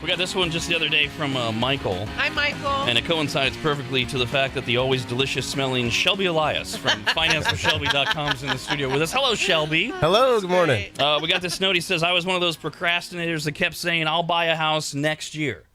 We got this one just the other day from Michael. Hi, Michael. And it coincides perfectly to the fact that the always delicious-smelling Shelby Elias from FinanceWithShelby.com is in the studio with us. Hello, Shelby. Hello, good morning. We got this note. He says, I was one of those procrastinators that kept saying, I'll buy a house next year.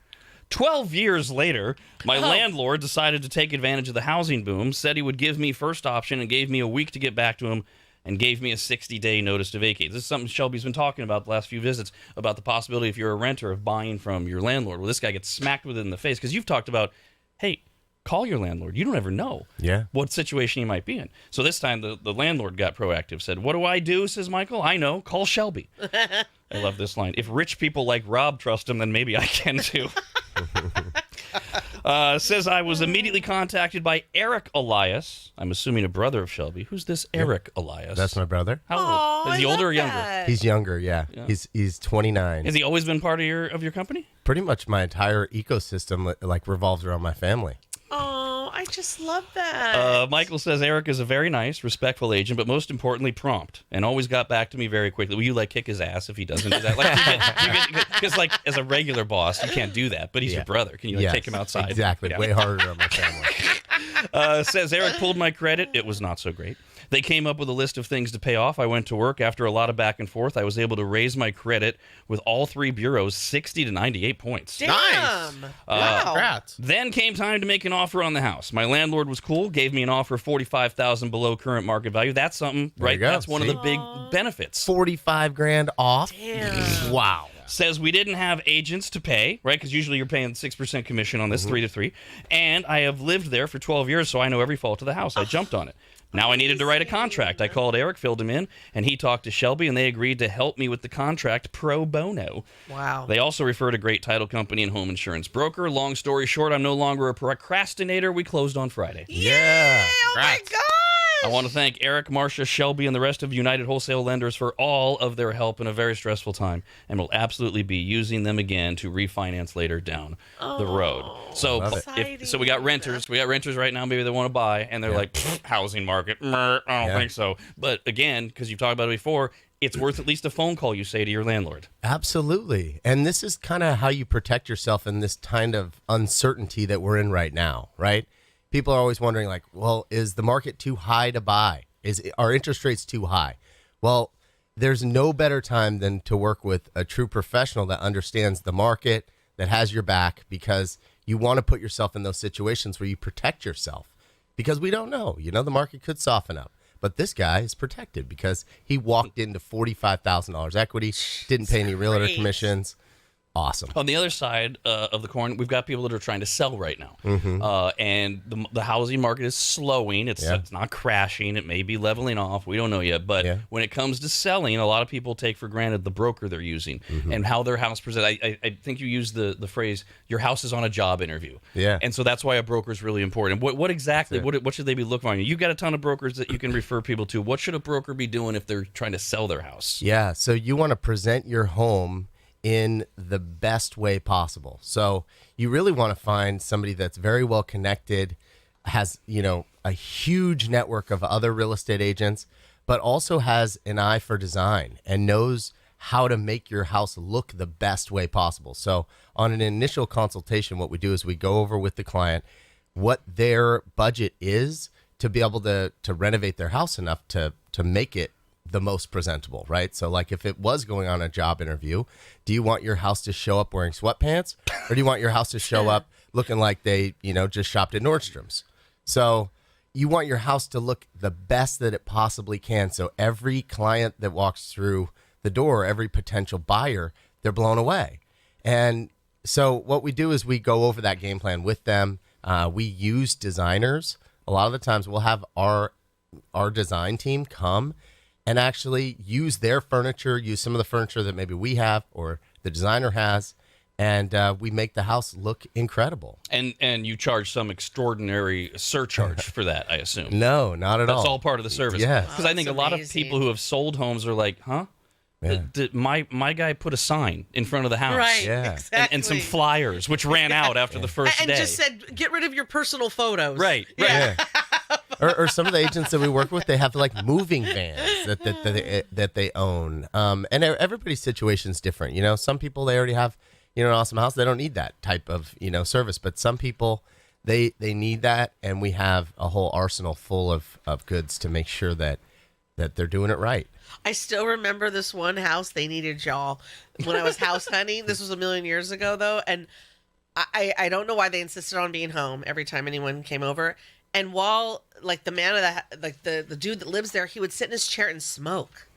12 years later, my landlord decided to take advantage of the housing boom, said he would give me first option and gave me a week to get back to him, and gave me a 60-day notice to vacate. This is something Shelby's been talking about the last few visits, about the possibility, if you're a renter, of buying from your landlord. Well, this guy gets smacked with it in the face, because you've talked about, hey, call your landlord. You don't ever know what situation he might be in. So this time, the landlord got proactive, said, what do I do, says Michael? I know, call Shelby. I love this line. If rich people like Rob trust him, then maybe I can too. Says I was immediately contacted by Eric Elias. I'm assuming a brother of Shelby. Who's this Eric Elias? That's my brother. How old? Is he older or younger? That. He's younger, yeah. He's 29. Has he always been part of your company? Pretty much my entire ecosystem like revolves around my family. Oh, I just love that. Michael says Eric is a very nice, respectful agent, but most importantly, prompt, and always got back to me very quickly. Will you kick his ass if he doesn't do that? Because as a regular boss, you can't do that. But he's your brother. Can you kick him outside? Exactly. Yeah. Way harder on my family. Says Eric pulled my credit. It was not so great. They came up with a list of things to pay off. I went to work. After a lot of back and forth, I was able to raise my credit with all three bureaus 60 to 98 points. Damn. Nice. Wow. Congrats. Then came time to make an offer on the house. My landlord was cool, gave me an offer $45,000 below current market value. That's something, right? That's one of the big benefits. 45 grand off. Damn. Wow. Says we didn't have agents to pay, right? Because usually you're paying 6% commission on this, 3 to 3. And I have lived there for 12 years, so I know every fault of the house. I jumped on it. Now I needed to write a contract. I called Eric, filled him in, and he talked to Shelby, and they agreed to help me with the contract pro bono. Wow. They also referred a great title company and home insurance broker. Long story short, I'm no longer a procrastinator. We closed on Friday. Yeah. Oh, my gosh. I want to thank Eric, Marcia, Shelby, and the rest of United Wholesale Lenders for all of their help in a very stressful time, and will absolutely be using them again to refinance later down the road. So, so we got renters. We got renters right now. Maybe they want to buy, and they're like, housing market. I don't think so. But again, because you've talked about it before, it's worth at least a phone call you say to your landlord. Absolutely. And this is kind of how you protect yourself in this kind of uncertainty that we're in right now, right? People are always wondering, like, well, is the market too high to buy? Are interest rates too high? Well, there's no better time than to work with a true professional that understands the market, that has your back, because you want to put yourself in those situations where you protect yourself. Because we don't know. You know, the market could soften up. But this guy is protected because he walked into $45,000 equity, didn't pay any realtor commissions. Awesome. On the other side of the coin, we've got people that are trying to sell right now. And the housing market is slowing. It's not crashing. It may be leveling off. We don't know yet. But when it comes to selling, a lot of people take for granted the broker they're using and how their house presents. I think you used the phrase, your house is on a job interview. Yeah. And so that's why a broker is really important. What exactly, what should they be looking for? You've got a ton of brokers that you can refer people to. What should a broker be doing if they're trying to sell their house? Yeah. So you want to present your home in the best way possible. So you really want to find somebody that's very well connected, has, a huge network of other real estate agents, but also has an eye for design and knows how to make your house look the best way possible. So on an initial consultation, what we do is we go over with the client what their budget is to be able to renovate their house enough to make it the most presentable, right? So like if it was going on a job interview, do you want your house to show up wearing sweatpants, or do you want your house to show up looking like they, just shopped at Nordstrom's? So you want your house to look the best that it possibly can. So every client that walks through the door, every potential buyer, they're blown away. And so what we do is we go over that game plan with them. We use designers. A lot of the times we'll have our design team come and actually use their furniture, use some of the furniture that maybe we have or the designer has, and we make the house look incredible. And you charge some extraordinary surcharge for that, I assume. No, not at all. That's all part of the service. Yes. Because I think a lot of people who have sold homes are like, huh? Yeah. My guy put a sign in front of the house. Right, Yeah. exactly. And some flyers, which ran out after the first and day. just said, get rid of your personal photos. Right. Yeah. Or some of the agents that we work with, they have like moving vans that they own. And everybody's situation's different. Some people, they already have, an awesome house, they don't need that type of, service. But some people, they need that, and we have a whole arsenal full of goods to make sure that they're doing it right. I still remember this one house they needed y'all when I was house hunting. This was a million years ago, though, and I don't know why they insisted on being home every time anyone came over. And while, like, the man of the dude that lives there, he would sit in his chair and smoke.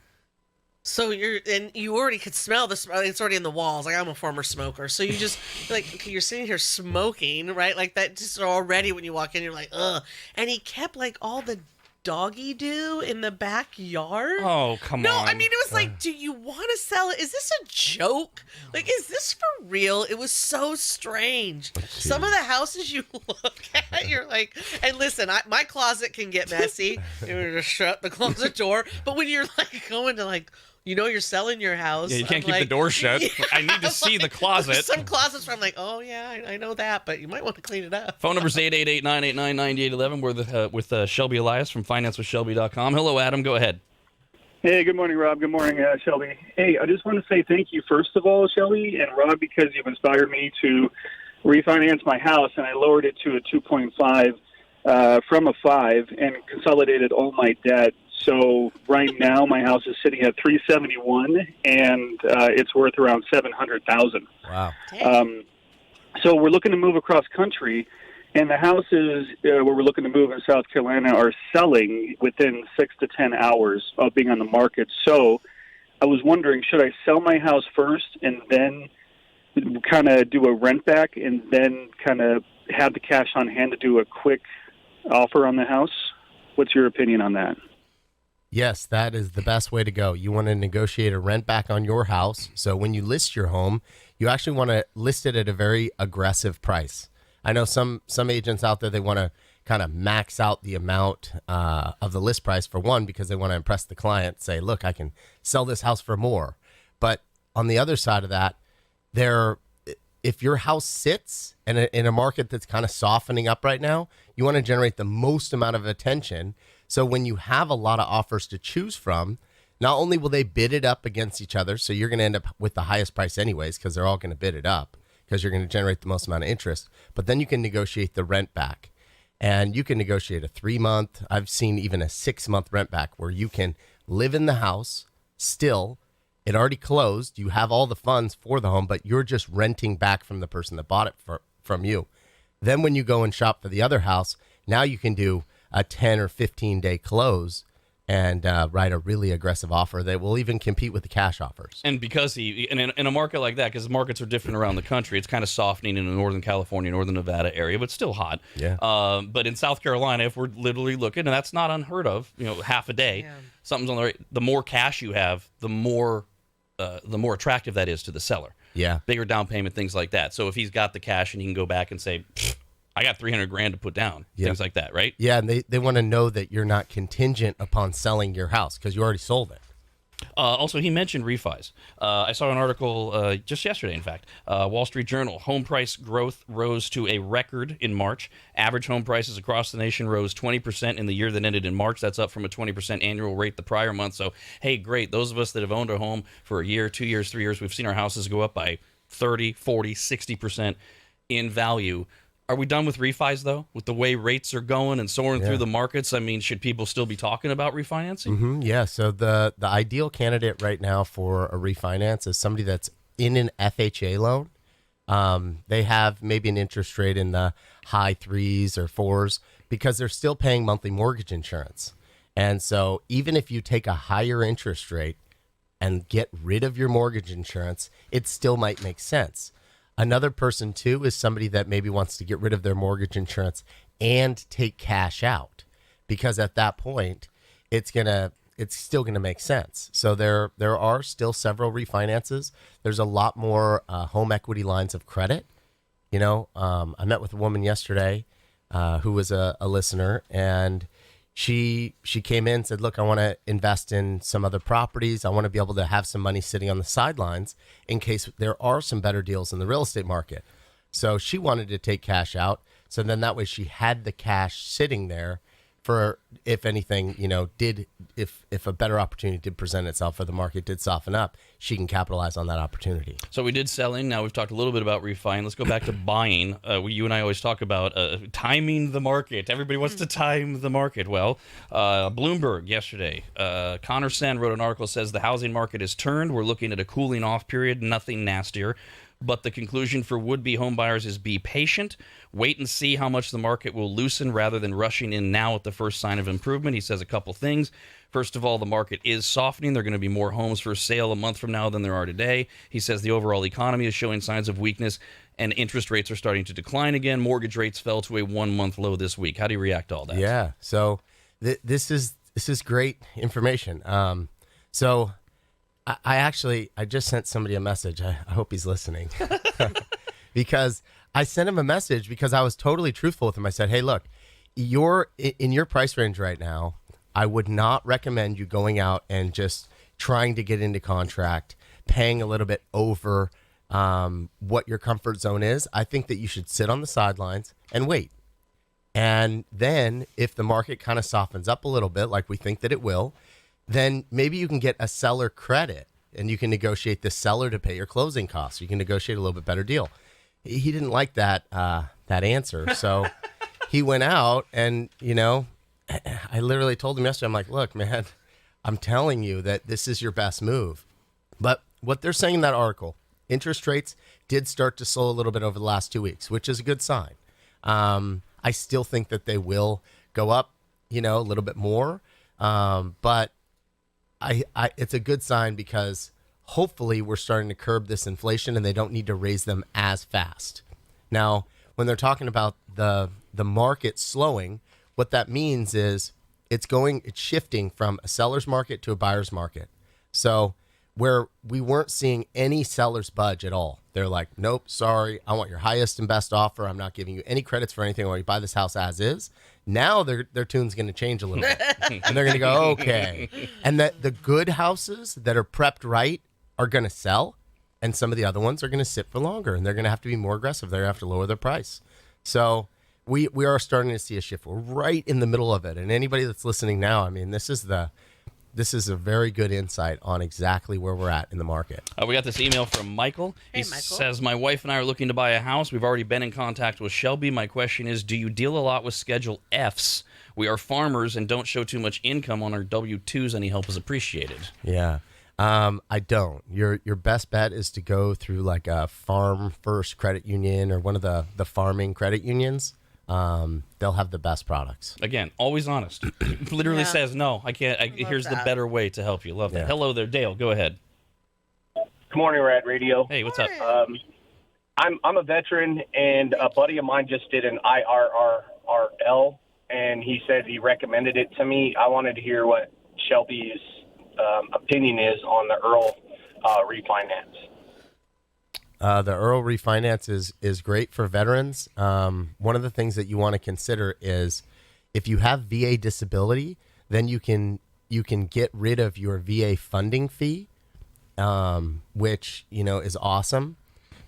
So you already could smell the smell. It's already in the walls. Like, I'm a former smoker. So you just, like, okay, you're sitting here smoking, right? Like, that just already when you walk in, you're like, ugh. And he kept, like, all the doggy do in the backyard. Oh, come on. No, I mean, it was like, do you want to sell it? Is this a joke? Like, is this for real? It was so strange. Some of the houses you look at, you're like, and listen, my closet can get messy. You just shut the closet door. But when you're like going to like, you're selling your house. Yeah, you can't I'm keep the door shut. Yeah, I need to see the closet. Some closets where I'm like, oh yeah, I know that, but you might want to clean it up. Phone number's 888-989-9811. We're with Shelby Elias from financewithshelby.com. Hello, Adam. Go ahead. Hey, good morning, Rob. Good morning, Shelby. Hey, I just want to say thank you, first of all, Shelby and Rob, because you've inspired me to refinance my house, and I lowered it to a 2.5 from a 5 and consolidated all my debt. So right now my house is sitting at 371, and it's worth around $700,000. Wow. So we're looking to move across country, and the houses where we're looking to move in South Carolina are selling within 6 to 10 hours of being on the market. So I was wondering, should I sell my house first and then kind of do a rent back and then kind of have the cash on hand to do a quick offer on the house? What's your opinion on that? Yes, that is the best way to go. You want to negotiate a rent back on your house. So when you list your home, you actually want to list it at a very aggressive price. I know some agents out there, they want to kind of max out the amount of the list price, for one, because they want to impress the client, say, look, I can sell this house for more. But on the other side of that, if your house sits in a market that's kind of softening up right now, you want to generate the most amount of attention. So when you have a lot of offers to choose from, not only will they bid it up against each other, so you're going to end up with the highest price anyways, because they're all going to bid it up, because you're going to generate the most amount of interest, but then you can negotiate the rent back. And you can negotiate a 3-month, I've seen even a 6-month rent back, where you can live in the house still. It already closed. You have all the funds for the home, but you're just renting back from the person that bought it from you. Then when you go and shop for the other house, now you can do a 10 or 15 day close and write a really aggressive offer that will even compete with the cash offers. And because in a market like that, because markets are different around the country, it's kind of softening in the Northern California, Northern Nevada area, but still hot. Yeah. But in South Carolina, if we're literally looking, and that's not unheard of, half a day, something's on the right. The more cash you have, the more attractive that is to the seller. Yeah. Bigger down payment, things like that. So if he's got the cash and he can go back and say, I got $300,000 to put down, things like that, right? Yeah, and they want to know that you're not contingent upon selling your house because you already sold it. Also, he mentioned refis. I saw an article just yesterday, in fact. Wall Street Journal, home price growth rose to a record in March. Average home prices across the nation rose 20% in the year that ended in March. That's up from a 20% annual rate the prior month. So, hey, great. Those of us that have owned a home for a year, 2 years, 3 years, we've seen our houses go up by 30, 40, 60% in value. Are we done with refis, though, with the way rates are going and soaring through the markets? I mean, should people still be talking about refinancing? Mm-hmm, yeah, so the ideal candidate right now for a refinance is somebody that's in an FHA loan. They have maybe an interest rate in the high 3s or 4s because they're still paying monthly mortgage insurance. And so even if you take a higher interest rate and get rid of your mortgage insurance, it still might make sense. Another person, too, is somebody that maybe wants to get rid of their mortgage insurance and take cash out, because at that point, it's still gonna make sense. So there are still several refinances. There's a lot more home equity lines of credit. I met with a woman yesterday who was a listener, and she came in and said, look, I want to invest in some other properties. I want to be able to have some money sitting on the sidelines in case there are some better deals in the real estate market. So she wanted to take cash out. So then that way she had the cash sitting there for if anything, if a better opportunity did present itself or the market did soften up, she can capitalize on that opportunity. So we did selling. Now we've talked a little bit about refining. Let's go back to buying. You and I always talk about timing the market. Everybody wants to time the market. Well, Bloomberg yesterday, Connor Sen wrote an article that says the housing market has turned. We're looking at a cooling off period, nothing nastier. But the conclusion for would-be homebuyers is be patient, wait and see how much the market will loosen rather than rushing in now at the first sign of improvement. He says a couple things. First of all, the market is softening. There are going to be more homes for sale a month from now than there are today. He says the overall economy is showing signs of weakness and interest rates are starting to decline again. Mortgage rates fell to a 1-month low this week. How do you react to all that? Yeah, so this is great information. So I just sent somebody a message. I hope he's listening because I sent him a message because I was totally truthful with him. I said, hey, look, you're in your price range right now. I would not recommend you going out and just trying to get into contract, paying a little bit over what your comfort zone is. I think that you should sit on the sidelines and wait. And then if the market kind of softens up a little bit, like we think that it will, then maybe you can get a seller credit and you can negotiate the seller to pay your closing costs. You can negotiate a little bit better deal. He didn't like that answer. So he went out and, I literally told him yesterday, I'm like, look, man, I'm telling you that this is your best move. But what they're saying in that article, interest rates did start to slow a little bit over the last 2 weeks, which is a good sign. I still think that they will go up, a little bit more. But it's a good sign because hopefully we're starting to curb this inflation and they don't need to raise them as fast. Now, when they're talking about the market slowing, what that means is it's shifting from a seller's market to a buyer's market. So where we weren't seeing any sellers budge at all, they're like, nope, sorry, I want your highest and best offer. I'm not giving you any credits for anything. I want you to buy this house as is. Now their tune's going to change a little bit. And they're going to go, okay. And that the good houses that are prepped right are going to sell. And some of the other ones are going to sit for longer. And they're going to have to be more aggressive. They're going to have to lower their price. So we are starting to see a shift. We're right in the middle of it. And anybody that's listening now, I mean, this is a very good insight on exactly where we're at in the market. We got this email from Michael. Hey, He Michael. says, my wife and I are looking to buy a house. We've already been in contact with Shelby. My question is, do you deal a lot with Schedule Fs? We are farmers and don't show too much income on our W-2s. Any help is appreciated. Yeah. I don't. Your best bet is to go through like a Farm First credit union or one of the farming credit unions. They'll have the best products. Again, always honest. Literally says, no, I can't. Here's the better way to help you. Love that. Yeah. Hello there, Dale. Go ahead. Good morning, Rad Radio. Hey, what's up? I'm a veteran, and a buddy of mine just did an IRRRL, and he said he recommended it to me. I wanted to hear what Shelby's opinion is on the Earl refinance. The Earl refinance is great for veterans. One of the things that you want to consider is if you have VA disability, then you can get rid of your VA funding fee, which is awesome.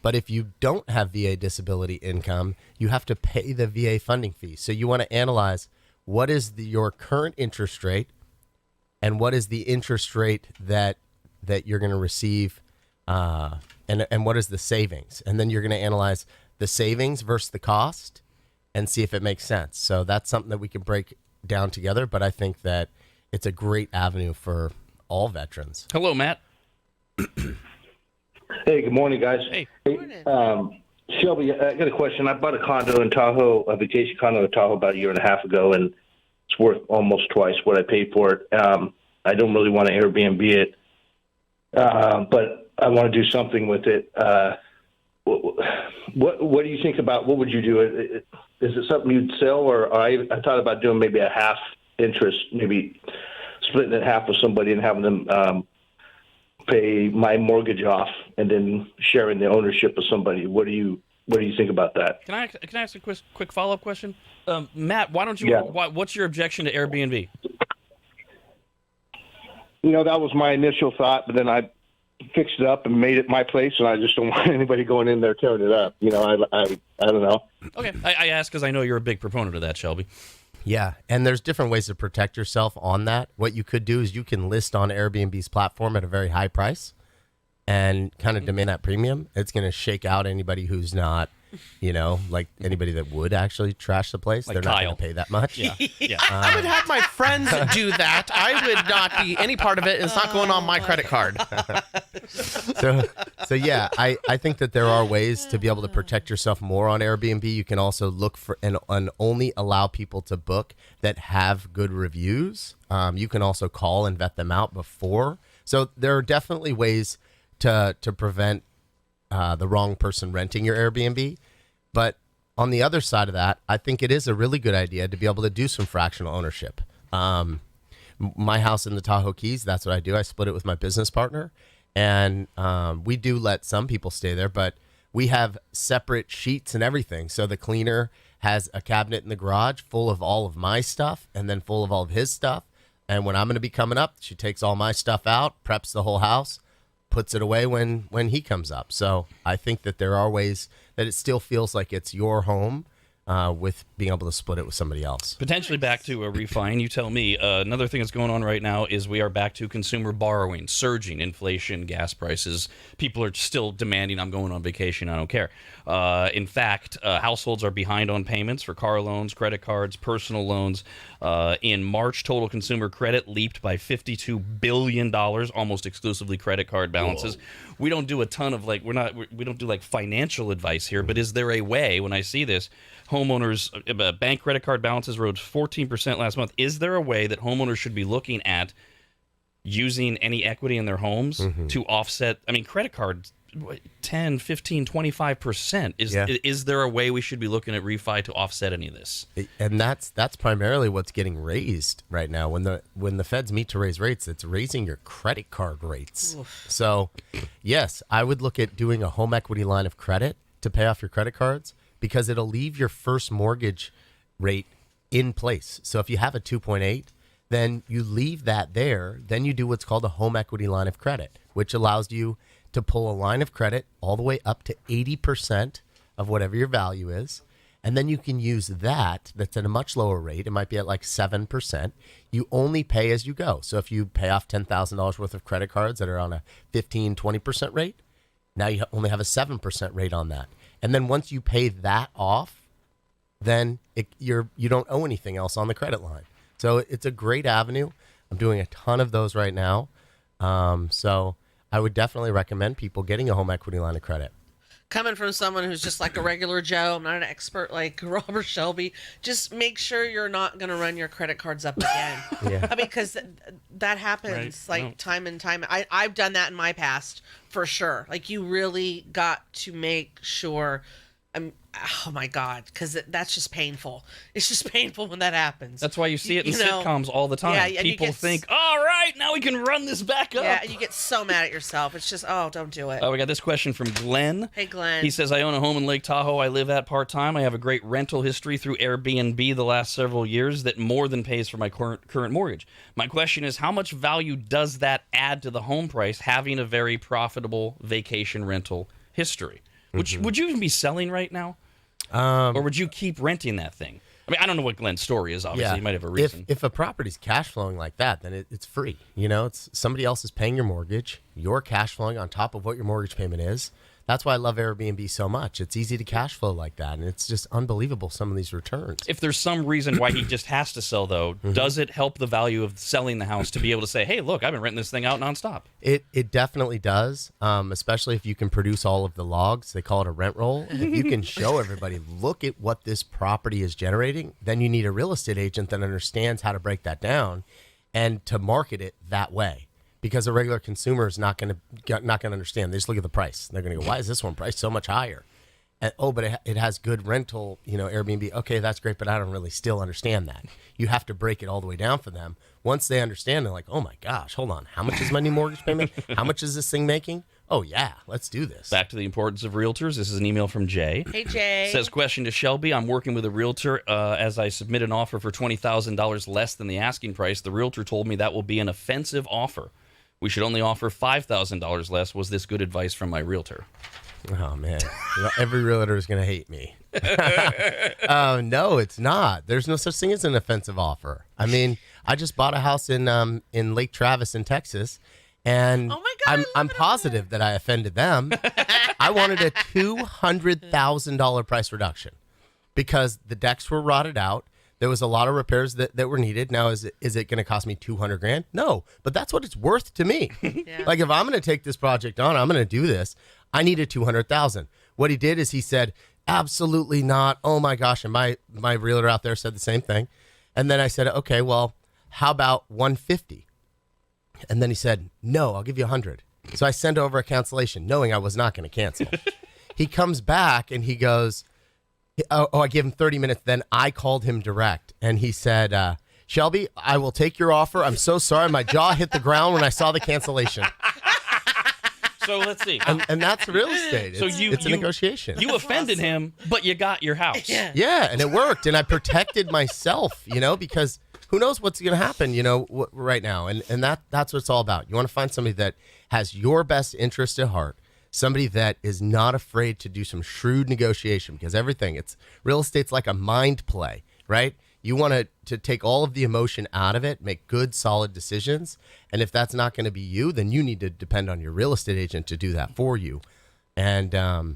But if you don't have VA disability income, you have to pay the VA funding fee. So you want to analyze what is your current interest rate and what is the interest rate that you're going to receive, and what is the savings. And then you're going to analyze the savings versus the cost and see if it makes sense. So that's something that we can break down together. But I think that it's a great avenue for all veterans. Hello, Matt. Hey, good morning, guys. Hey. Shelby, I got a question. I bought a condo in Tahoe, a vacation condo in Tahoe about a year and a half ago, and it's worth almost twice what I paid for it. I don't really want to Airbnb it, but I want to do something with it. What do you think about, what would you do? Is it something you'd sell, or I thought about doing maybe a half interest, maybe splitting it half with somebody and having them pay my mortgage off and then sharing the ownership with somebody. What do you think about that? Can I ask a quick follow-up question? Matt, why don't you? Yeah. What's your objection to Airbnb? That was my initial thought, but then I fixed it up and made it my place, and I just don't want anybody going in there tearing it up. I don't know. Okay, I asked because I know you're a big proponent of that, Shelby. Yeah, and there's different ways to protect yourself on that. What you could do is you can list on Airbnb's platform at a very high price and kind of demand that premium. It's going to shake out anybody who's not, like anybody that would actually trash the place. Like They're not Kyle. going to pay that much. Yeah. I would have my friends do that. I would not be any part of it. It's not going on my credit card. So yeah, I think that there are ways to be able to protect yourself more on Airbnb. You can also look for and only allow people to book that have good reviews. You can also call and vet them out before. So there are definitely ways to prevent the wrong person renting your Airbnb. But on the other side of that, I think it is a really good idea to be able to do some fractional ownership. My house in the Tahoe Keys, that's what I do. I split it with my business partner. And we do let some people stay there, but we have separate sheets and everything. So the cleaner has a cabinet in the garage full of all of my stuff and then full of all of his stuff. And when I'm going to be coming up, she takes all my stuff out, preps the whole house, puts it away when he comes up. So I think that there are ways that it still feels like it's your home with being able to split it with somebody else. Potentially back to a refi, and you tell me. Another thing that's going on right now is we are back to consumer borrowing, surging inflation, gas prices. People are still demanding, I'm going on vacation, I don't care. In fact, households are behind on payments for car loans, credit cards, personal loans. In March, total consumer credit leaped by $52 billion, almost exclusively credit card balances. Whoa. We don't do a ton of we don't do financial advice here, but is there a way, when I see this, homeowners, bank credit card balances rose 14% last month. Is there a way that homeowners should be looking at using any equity in their homes to offset? I mean, credit cards, 10, 15, 25%. Is there a way we should be looking at refi to offset any of this? And that's primarily what's getting raised right now. When the feds meet to raise rates, it's raising your credit card rates. Oof. So, yes, I would look at doing a home equity line of credit to pay off your credit cards, because it'll leave your first mortgage rate in place. So if you have a 2.8, then you leave that there. Then you do what's called a home equity line of credit, which allows you to pull a line of credit all the way up to 80% of whatever your value is. And then you can use that's at a much lower rate. It might be at 7%. You only pay as you go. So if you pay off $10,000 worth of credit cards that are on a 15, 20% rate, now you only have a 7% rate on that. And then once you pay that off, then you don't owe anything else on the credit line. So it's a great avenue. I'm doing a ton of those right now. So I would definitely recommend people getting a home equity line of credit. Coming from someone who's just like a regular Joe, I'm not an expert like Rob or Shelby, just make sure you're not going to run your credit cards up again. Yeah. I mean, because that happens time and time. I've done that in my past for sure. Like, you really got to make sure. Oh my God, because that's just painful. It's just painful when that happens. That's why you see it in sitcoms all the time. Yeah, people think, all right, now we can run this back up. Yeah, and you get so mad at yourself. It's just, don't do it. We got this question from Glenn. Hey, Glenn. He says, I own a home in Lake Tahoe I live at part-time. I have a great rental history through Airbnb the last several years that more than pays for my current mortgage. My question is, how much value does that add to the home price, having a very profitable vacation rental history? Would you even be selling right now? Or would you keep renting that thing? I mean, I don't know what Glenn's story is, obviously. He might have a reason. If a property's cash flowing like that, then it's free. It's somebody else is paying your mortgage. You're cash flowing on top of what your mortgage payment is. That's why I love Airbnb so much. It's easy to cash flow like that, and it's just unbelievable, some of these returns. If there's some reason why he just has to sell, though, does it help the value of selling the house to be able to say, hey, look, I've been renting this thing out nonstop? It definitely does, especially if you can produce all of the logs. They call it a rent roll. If you can show everybody, look at what this property is generating, then you need a real estate agent that understands how to break that down and to market it that way. Because a regular consumer is not going to understand. They just look at the price. They're going to go, why is this one priced so much higher? And, but it has good rental, Airbnb. Okay, that's great, but I don't really still understand that. You have to break it all the way down for them. Once they understand, they're like, oh my gosh, hold on. How much is my new mortgage payment? How much is this thing making? Oh yeah, let's do this. Back to the importance of realtors. This is an email from Jay. Hey, Jay. Says, question to Shelby. I'm working with a realtor. As I submit an offer for $20,000 less than the asking price, the realtor told me that will be an offensive offer. We should only offer $5,000 less. Was this good advice from my realtor? Oh man, every realtor is going to hate me. No, it's not. There's no such thing as an offensive offer. I mean, I just bought a house in Lake Travis in Texas, and Oh my God, I'm positive that I offended them. I wanted a $200,000 price reduction because the decks were rotted out. There was a lot of repairs that were needed. Now, is it going to cost me $200,000? No, but that's what it's worth to me. Yeah. Like if I'm going to take this project on, I'm going to do this. I needed $200,000. What he did is he said, absolutely not. Oh my gosh. And my realtor out there said the same thing. And then I said, okay, well, how about 150? And then he said, no, I'll give you 100. So I sent over a cancellation knowing I was not going to cancel. He comes back and he goes, I gave him 30 minutes. Then I called him direct and he said, Shelby, I will take your offer. I'm so sorry. My jaw hit the ground when I saw the cancellation. So let's see. And that's real estate. So It's a negotiation. You offended him, but you got your house. Yeah, and it worked. And I protected myself, because who knows what's going to happen, right now. And that's what it's all about. You want to find somebody that has your best interest at heart, somebody that is not afraid to do some shrewd negotiation because real estate's like a mind play, right? You want to take all of the emotion out of it, make good, solid decisions. And if that's not going to be you, then you need to depend on your real estate agent to do that for you. And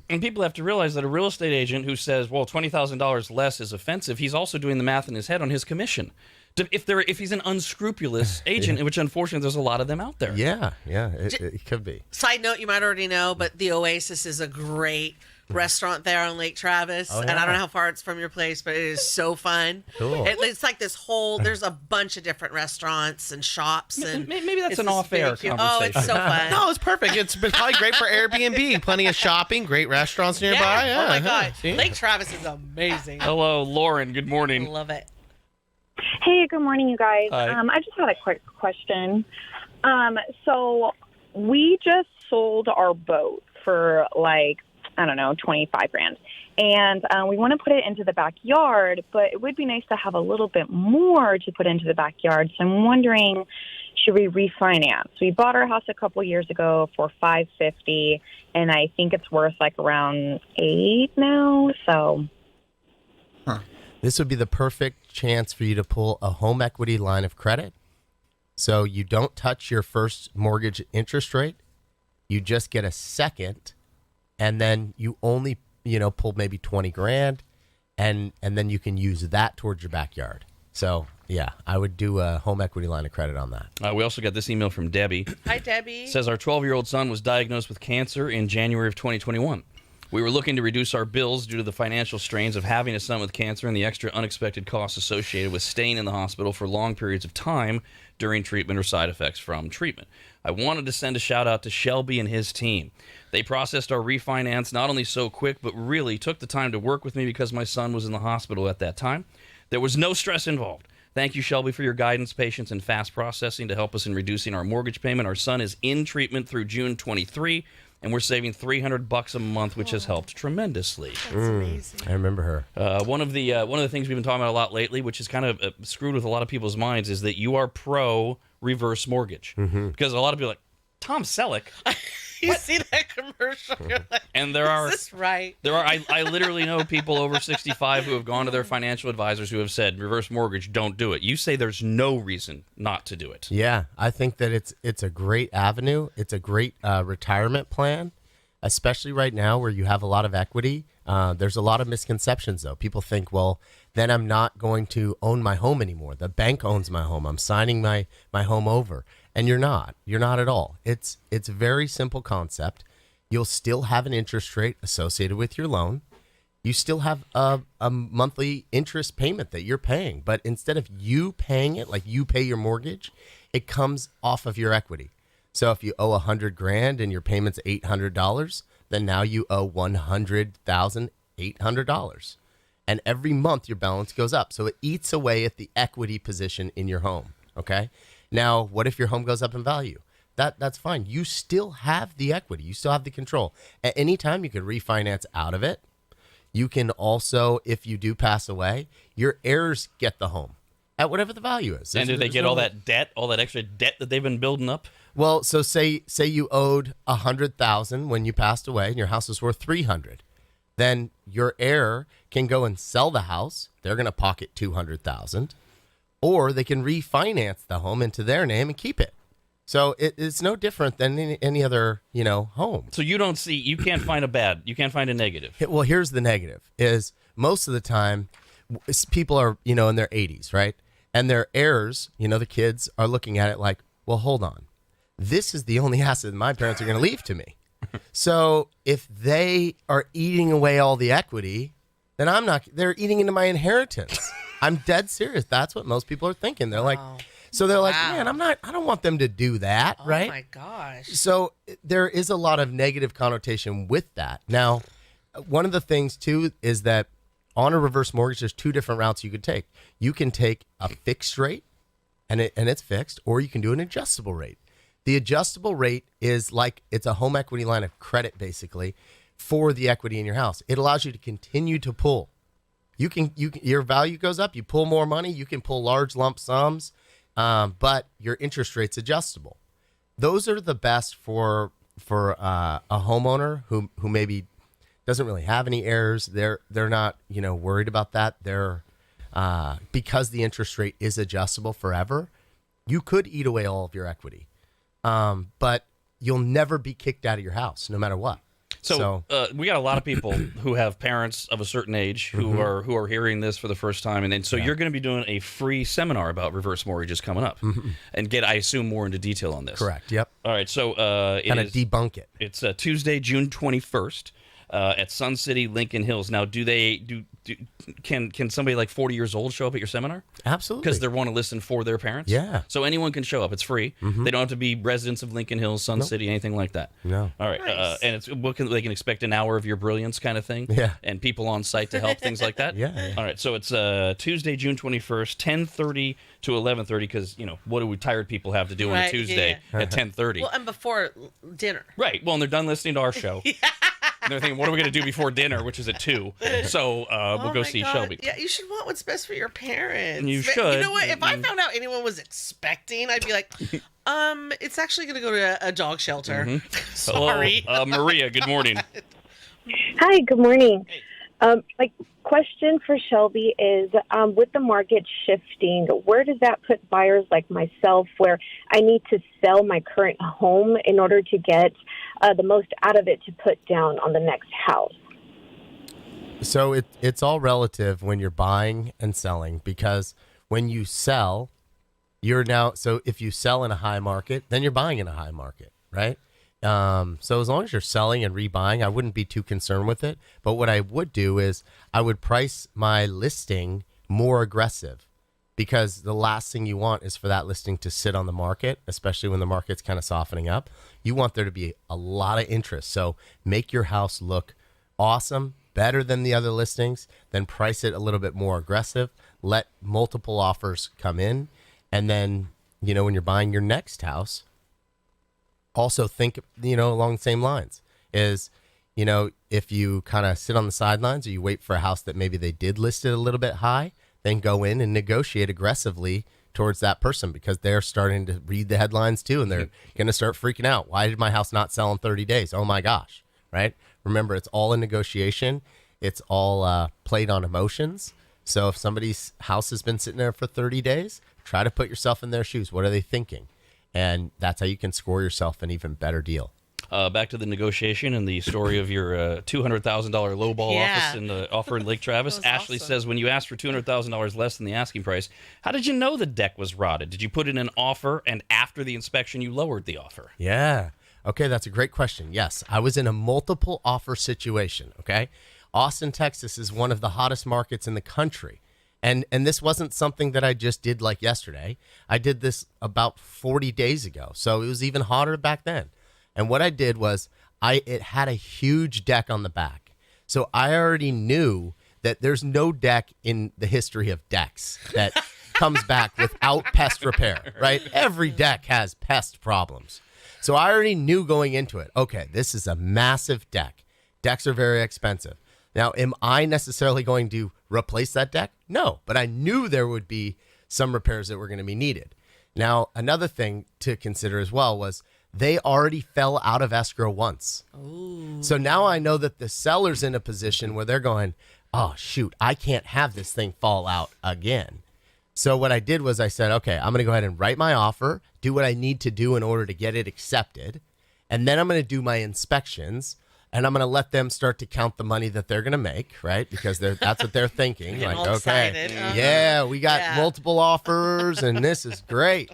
people have to realize that a real estate agent who says, well, $20,000 less is offensive, he's also doing the math in his head on his commission. If he's an unscrupulous agent, which unfortunately there's a lot of them out there. Yeah, it could be. Side note, you might already know, but the Oasis is a great restaurant there on Lake Travis. Oh, And I yeah. don't know how far it's from your place, but it is so fun. Cool. It's like there's a bunch of different restaurants and shops. And Maybe that's it's an just off-air very cute. conversation. Oh, it's so fun. No, it's perfect. It's probably great for Airbnb. Plenty of shopping, great restaurants nearby. Yeah. Oh my God. See? Lake Travis is amazing. Hello, Lauren. Good I morning. love it. Hey, good morning, you guys. Hi. I just had a quick question. So we just sold our boat for $25,000. And we want to put it into the backyard, but it would be nice to have a little bit more to put into the backyard. So I'm wondering, should we refinance? We bought our house a couple years ago for $550,000, and I think it's worth around $8,000 now. So This would be the perfect chance for you to pull a home equity line of credit. So you don't touch your first mortgage interest rate. You just get a second, and then you only, pull maybe $20,000, and then you can use that towards your backyard. So yeah, I would do a home equity line of credit on that. We also got this email from Debbie. Hi, Debbie. It says our 12-year-old son was diagnosed with cancer in January of 2021. We were looking to reduce our bills due to the financial strains of having a son with cancer and the extra unexpected costs associated with staying in the hospital for long periods of time during treatment or side effects from treatment. I wanted to send a shout out to Shelby and his team. They processed our refinance not only so quick, but really took the time to work with me because my son was in the hospital at that time. There was no stress involved. Thank you, Shelby, for your guidance, patience, and fast processing to help us in reducing our mortgage payment. Our son is in treatment through June 23, and we're saving $300 a month, which has helped tremendously. That's amazing. I remember her. One of the things we've been talking about a lot lately, which is kind of screwed with a lot of people's minds, is that you are pro reverse mortgage because a lot of people are like Tom Selleck, You see that commercial? You're like, and there are is this right? I literally know people over 65 who have gone to their financial advisors who have said reverse mortgage, don't do it. You say there's no reason not to do it. Yeah, I think that it's a great avenue. It's a great retirement plan, especially right now where you have a lot of equity. There's a lot of misconceptions, though. People think, well, then I'm not going to own my home anymore. The bank owns my home. I'm signing my home over. And you're not. You're not at all. It's a very simple concept. You'll still have an interest rate associated with your loan. You still have a monthly interest payment that you're paying. But instead of you paying it, like you pay your mortgage, it comes off of your equity. So if you owe $100,000 and your payment's $800, then now you owe $100,800. And every month your balance goes up. So it eats away at the equity position in your home. Okay. Now, what if your home goes up in value? That's fine. You still have the equity. You still have the control. At any time, you can refinance out of it. You can also, if you do pass away, your heirs get the home. at whatever the value is. And do they There's get no- all that extra debt that they've been building up? Well, so say you owed $100,000 when you passed away, and your house is worth $300,000. Then your heir can go and sell the house. They're going to pocket $200,000, or they can refinance the home into their name and keep it. So it's no different than any other, home. So you can't find a negative. Well, here's the negative: is most of the time people are in their 80s, right? And their heirs, the kids are looking at it like, well, hold on, this is the only asset my parents are going to leave to me. So if they are eating away all the equity, then they're eating into my inheritance. I'm dead serious. That's what most people are thinking. They're like, man, I don't want them to do that. Right. Oh my gosh. So there is a lot of negative connotation with that. Now, one of the things too, is that on a reverse mortgage, there's two different routes you could take. You can take a fixed rate and it's fixed, or you can do an adjustable rate. The adjustable rate is like it's a home equity line of credit, basically, for the equity in your house. It allows you to continue to pull. Your value goes up. You pull more money. You can pull large lump sums, but your interest rate's adjustable. Those are the best for a homeowner who maybe doesn't really have any heirs. They're not worried about that. They're because the interest rate is adjustable forever. You could eat away all of your equity. But you'll never be kicked out of your house, no matter what. So we got a lot of people who have parents of a certain age who are hearing this for the first time, and then you're going to be doing a free seminar about reverse mortgages coming up, and get, I assume, more into detail on this. Correct. Yep. All right. So kind of debunk it. It's Tuesday, June 21st. At Sun City, Lincoln Hills. Now, can somebody like 40 years old show up at your seminar? Absolutely. Because they want to listen for their parents? Yeah. So anyone can show up. It's free. They don't have to be residents of Lincoln Hills, Sun City, anything like that. No. All right. Nice. And they can expect an hour of your brilliance kind of thing? Yeah. And people on site to help, things like that? Yeah. All right. So it's Tuesday, June 21st, 10:30 to 11:30, because, what do we tired people have to do on a Right, Tuesday at 10:30? Well, and before dinner. Right. Well, and they're done listening to our show. And they're thinking, what are we going to do before dinner, which is at 2? So we'll go my see God. Shelby. Yeah, you should want what's best for your parents. You But should. You know what? If I found out anyone was expecting, I'd be like, it's actually going to go to a dog shelter. Sorry. Hello, Maria, good morning. Hi, good morning. My question for Shelby is, with the market shifting, where does that put buyers like myself, where I need to sell my current home in order to get the most out of it to put down on the next house? So it's all relative when you're buying and selling, because when you sell, so if you sell in a high market, then you're buying in a high market, right? So as long as you're selling and rebuying, I wouldn't be too concerned with it. But what I would do is I would price my listing more aggressive, because the last thing you want is for that listing to sit on the market, especially when the market's kind of softening up. You want there to be a lot of interest. So make your house look awesome, better than the other listings, then price it a little bit more aggressive, let multiple offers come in. And then, when you're buying your next house, also think, along the same lines is, if you kind of sit on the sidelines or you wait for a house that maybe they did list it a little bit high, then go in and negotiate aggressively towards that person, because they're starting to read the headlines too. And they're going to start freaking out. Why did my house not sell in 30 days? Oh my gosh. Right. Remember, it's all in negotiation. It's all played on emotions. So if somebody's house has been sitting there for 30 days, try to put yourself in their shoes. What are they thinking? And that's how you can score yourself an even better deal. Back to the negotiation and the story of your $200,000 lowball office and offer in Lake Travis. Ashley says, when you asked for $200,000 less than the asking price, how did you know the deck was rotted? Did you put in an offer, and after the inspection you lowered the offer? Yeah. Okay, that's a great question. Yes, I was in a multiple offer situation, okay? Austin, Texas is one of the hottest markets in the country. And this wasn't something that I just did like yesterday. I did this about 40 days ago. So it was even hotter back then. And what I did was it had a huge deck on the back. So I already knew that there's no deck in the history of decks that comes back without pest repair, right? Every deck has pest problems. So I already knew going into it, okay, this is a massive deck. Decks are very expensive. Now, am I necessarily going to replace that deck? No, but I knew there would be some repairs that were going to be needed. Now, another thing to consider as well was they already fell out of escrow once. Ooh. So now I know that the seller's in a position where they're going, oh, shoot, I can't have this thing fall out again. So what I did was I said, okay, I'm going to go ahead and write my offer, do what I need to do in order to get it accepted, and then I'm going to do my inspections, and I'm going to let them start to count the money that they're going to make, right? Because that's what they're thinking. Like, okay, yeah, we got multiple offers, and this is great.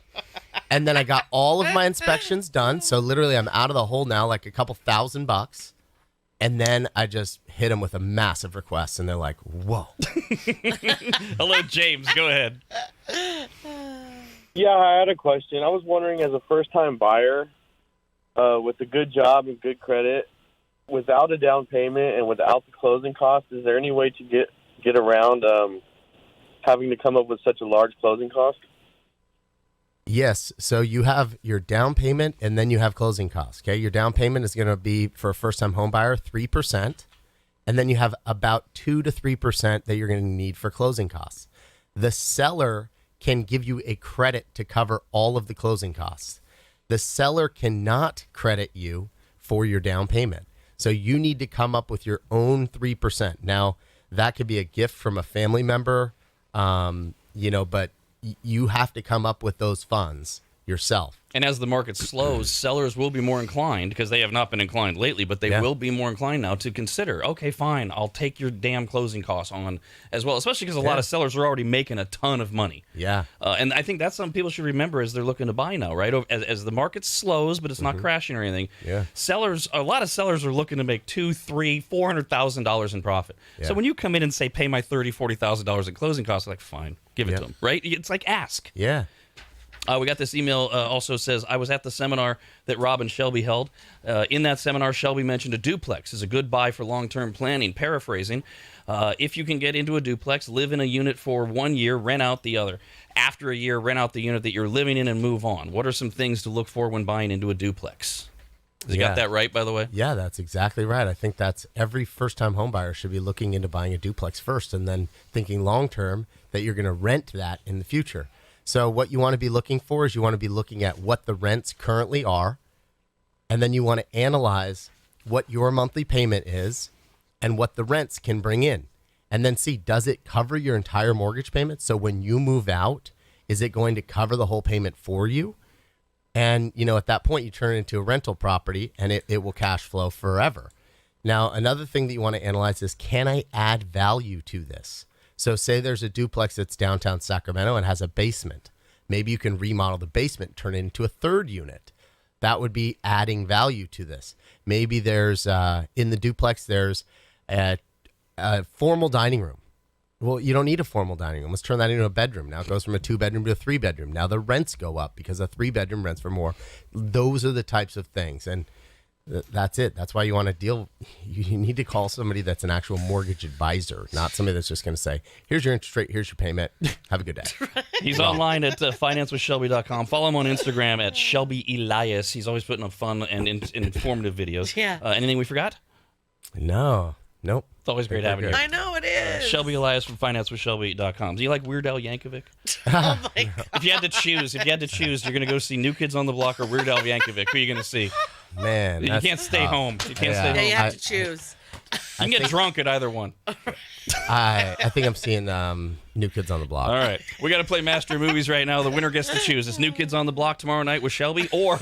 And then I got all of my inspections done, so literally I'm out of the hole now, like a couple $1,000. And then I just hit them with a massive request, and they're like, whoa. Hello, James. Go ahead. Yeah, I had a question. I was wondering, as a first-time buyer with a good job and good credit, without a down payment and without the closing costs, is there any way to get around having to come up with such a large closing cost? Yes. So you have your down payment and then you have closing costs. Okay. Your down payment is going to be, for a first time home buyer, 3%. And then you have about 2 to 3% that you're going to need for closing costs. The seller can give you a credit to cover all of the closing costs. The seller cannot credit you for your down payment. So you need to come up with your own 3%. Now, that could be a gift from a family member, but you have to come up with those funds yourself. And as the market slows, sellers will be more inclined, because they have not been inclined lately, but they will be more inclined now to consider, okay, fine, I'll take your damn closing costs on as well, especially because a lot of sellers are already making a ton of money. Yeah. And I think that's something people should remember as they're looking to buy now, right? As the market slows, but it's not crashing or anything. Yeah. A lot of sellers are looking to make $200,000, $300,000, $400,000 in profit. Yeah. So when you come in and say, pay my $30,000, $40,000 in closing costs, like, fine, give it to them, right? It's like, ask. Yeah. We got this email also says, I was at the seminar that Rob and Shelby held. In that seminar, Shelby mentioned a duplex is a good buy for long-term planning. Paraphrasing, if you can get into a duplex, live in a unit for 1 year, rent out the other. After a year, rent out the unit that you're living in and move on. What are some things to look for when buying into a duplex? Has he got that right, by the way? Yeah, that's exactly right. I think that's every first-time home buyer should be looking into buying a duplex first and then thinking long-term that you're going to rent that in the future. So what you want to be looking for is you want to be looking at what the rents currently are, and then you want to analyze what your monthly payment is and what the rents can bring in. And then see, does it cover your entire mortgage payment? So when you move out, is it going to cover the whole payment for you? And, at that point, you turn it into a rental property, and it will cash flow forever. Now, another thing that you want to analyze is, can I add value to this? So say there's a duplex that's downtown Sacramento and has a basement. Maybe you can remodel the basement, turn it into a third unit. That would be adding value to this. Maybe there's, in the duplex, there's a formal dining room. Well, you don't need a formal dining room. Let's turn that into a bedroom. Now it goes from a 2-bedroom to a 3-bedroom. Now the rents go up because a 3-bedroom rents for more. Those are the types of things. And that's it. That's why you want to deal. You need to call somebody that's an actual mortgage advisor, not somebody that's just going to say, here's your interest rate, here's your payment. Have a good day. He's online at financewithshelby.com. Follow him on Instagram at Shelby Elias. He's always putting up fun and informative videos. Yeah. Anything we forgot? No. Nope. It's always great having you. I know it is. Shelby Elias from financewithshelby.com. Do you like Weird Al Yankovic? Oh my God. If you had to choose, you're going to go see New Kids on the Block or Weird Al Yankovic. Who are you going to see? Man, you can't stay home. You can't stay home. Yeah, you have to choose. You can get drunk at either one. I think I'm seeing New Kids on the Block. All right. We got to play Master Movies right now. The winner gets to choose. It's New Kids on the Block tomorrow night with Shelby or...